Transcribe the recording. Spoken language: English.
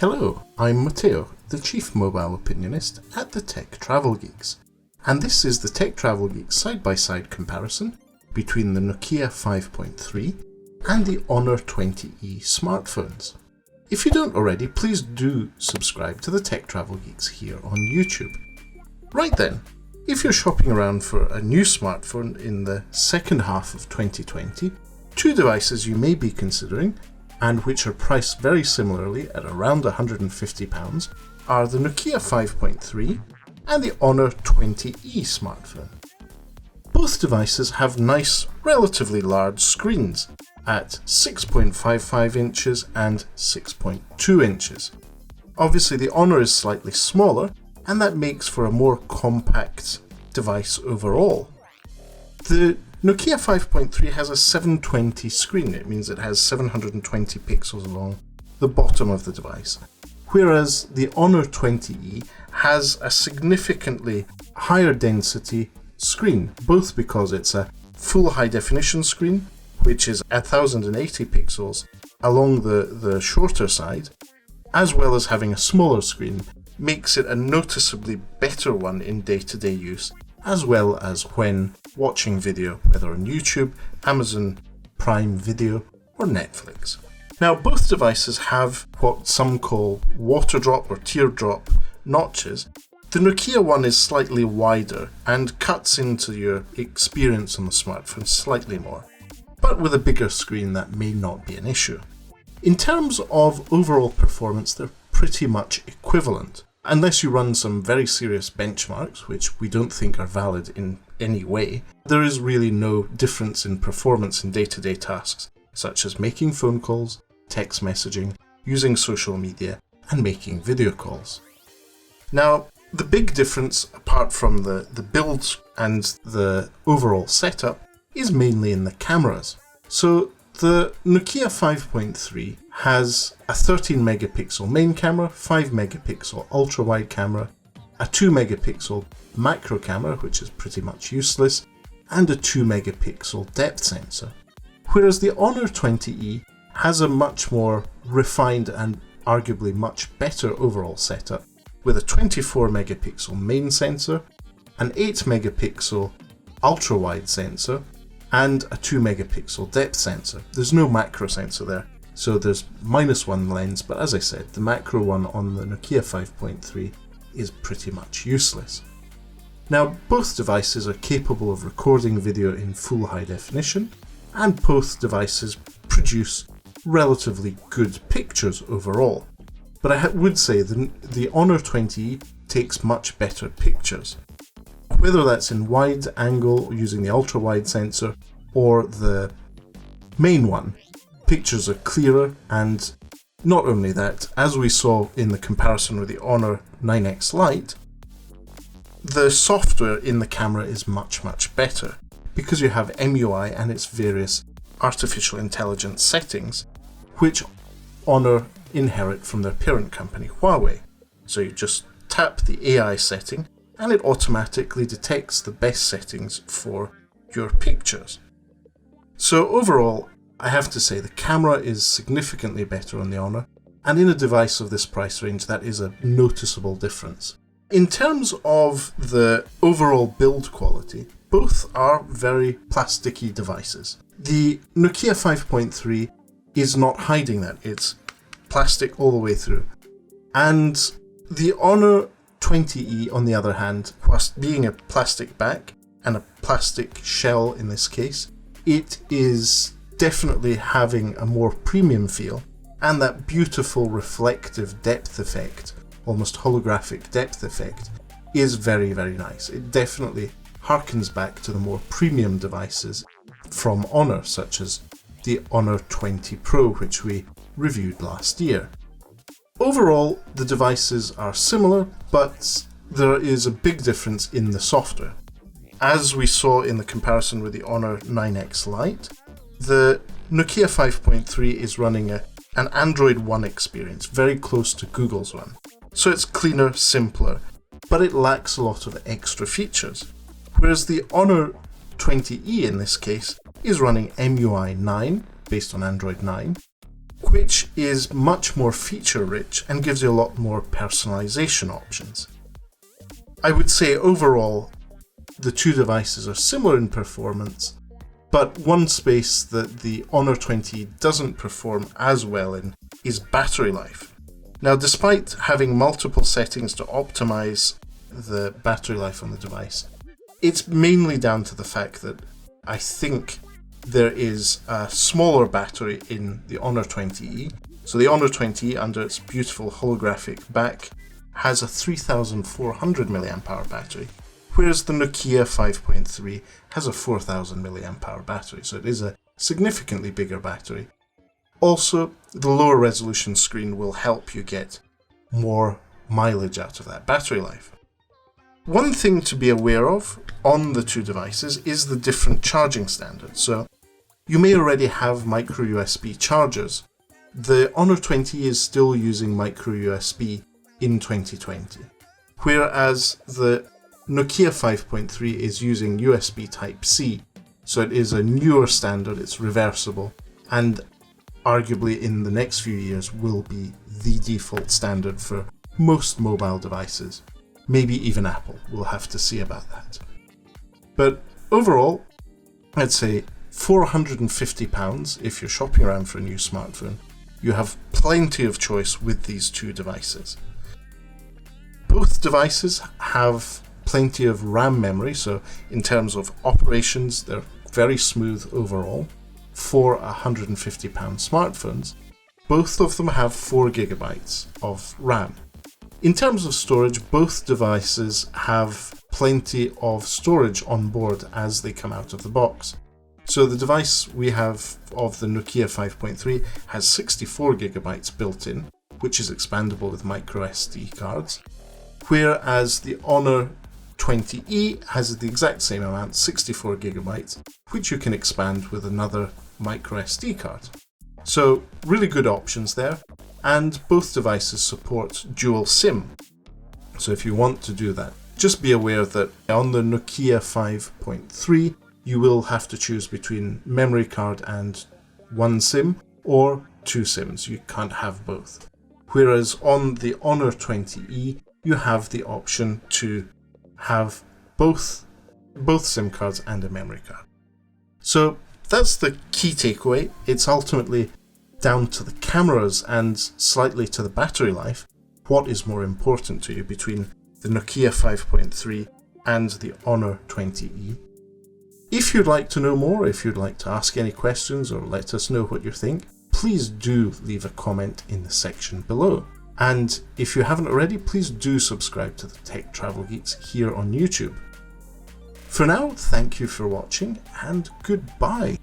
Hello, I'm Matteo, the Chief Mobile Opinionist at the Tech Travel Geeks, and this is the Tech Travel Geeks side-by-side comparison between the Nokia 5.3 and the Honor 20E smartphones. If you don't already, please do subscribe to the Tech Travel Geeks here on YouTube. Right then, if you're shopping around for a new smartphone in the second half of 2020, two devices you may be considering, and which are priced very similarly at around £150, are the Nokia 5.3 and the Honor 20E smartphone. Both devices have nice, relatively large screens at 6.55 inches and 6.2 inches. Obviously the Honor is slightly smaller, and that makes for a more compact device overall. The Nokia 5.3 has a 720 screen. It means it has 720 pixels along the bottom of the device, whereas the Honor 20E has a significantly higher density screen, both because it's a full high definition screen, which is 1080 pixels along the shorter side, as well as having a smaller screen, makes it a noticeably better one in day-to-day use, as well as when watching video, whether on YouTube, Amazon Prime Video, or Netflix. Now, both devices have what some call water drop or teardrop notches. The Nokia one is slightly wider and cuts into your experience on the smartphone slightly more, but with a bigger screen that may not be an issue. In terms of overall performance, they're pretty much equivalent. Unless you run some very serious benchmarks, which we don't think are valid in any way, there is really no difference in performance in day-to-day tasks, such as making phone calls, text messaging, using social media, and making video calls. Now, the big difference, apart from the build and the overall setup, is mainly in the cameras. So the Nokia 5.3 has a 13 megapixel main camera, 5 megapixel ultra-wide camera, a 2 megapixel macro camera, which is pretty much useless, and a 2 megapixel depth sensor. Whereas the Honor 20E has a much more refined and arguably much better overall setup, with a 24 megapixel main sensor, an 8 megapixel ultra-wide sensor, and a 2 megapixel depth sensor. There's no macro sensor there, so there's -1 lens, but as I said, the macro one on the Nokia 5.3 is pretty much useless. Now, both devices are capable of recording video in full high definition, and both devices produce relatively good pictures overall. But I would say the Honor 20E takes much better pictures. Whether that's in wide angle using the ultra-wide sensor or the main one, pictures are clearer, and not only that, as we saw in the comparison with the Honor 9X Lite, the software in the camera is much better because you have MUI and its various artificial intelligence settings, which Honor inherit from their parent company Huawei. So you just tap the AI setting and it automatically detects the best settings for your pictures. So overall, I have to say the camera is significantly better on the Honor, and in a device of this price range that is a noticeable difference. In terms of the overall build quality, both are very plasticky devices. The Nokia 5.3 is not hiding that, it's plastic all the way through. And the Honor 20E, on the other hand, whilst being a plastic back and a plastic shell in this case, it is definitely having a more premium feel, and that beautiful reflective depth effect, almost holographic depth effect, is very nice. It definitely harkens back to the more premium devices from Honor, such as the Honor 20 Pro, which we reviewed last year. Overall, the devices are similar, but there is a big difference in the software. As we saw in the comparison with the Honor 9X Lite, the Nokia 5.3 is running an Android One experience, very close to Google's one. So it's cleaner, simpler, but it lacks a lot of extra features. Whereas the Honor 20E in this case is running MUI 9, based on Android 9, which is much more feature rich and gives you a lot more personalization options. I would say overall, the two devices are similar in performance, but one space that the Honor 20E doesn't perform as well in is battery life. Now, despite having multiple settings to optimize the battery life on the device, it's mainly down to the fact that I think there is a smaller battery in the Honor 20E. So the Honor 20E, under its beautiful holographic back, has a 3400 mAh battery, whereas the Nokia 5.3 has a 4000 mAh battery, so it is a significantly bigger battery. Also, the lower resolution screen will help you get more mileage out of that battery life. One thing to be aware of on the two devices is the different charging standards. So you may already have micro USB chargers. The Honor 20 is still using micro USB in 2020, whereas the Nokia 5.3 is using USB Type-C. So it is a newer standard, it's reversible, and arguably in the next few years will be the default standard for most mobile devices. Maybe even Apple. We'll have to see about that. But overall, I'd say £450 if you're shopping around for a new smartphone. You have plenty of choice with these two devices. Both devices have plenty of RAM memory, so in terms of operations, they're very smooth overall. For £150 smartphones, both of them have 4GB of RAM. In terms of storage, both devices have plenty of storage on board as they come out of the box. So the device we have of the Nokia 5.3 has 64GB built in, which is expandable with micro SD cards, whereas the Honor 20E has the exact same amount, 64GB, which you can expand with another micro SD card. So really good options there, and both devices support dual SIM. So if you want to do that, just be aware that on the Nokia 5.3 you will have to choose between memory card and one SIM or two SIMs. You can't have both. Whereas on the Honor 20E you have the option to have both SIM cards and a memory card. So that's the key takeaway. It's ultimately down to the cameras and slightly to the battery life. What is more important to you between the Nokia 5.3 and the Honor 20E? If you'd like to know more, if you'd like to ask any questions or let us know what you think, please do leave a comment in the section below. And if you haven't already, please do subscribe to the Tech Travel Geeks here on YouTube. For now, thank you for watching and goodbye.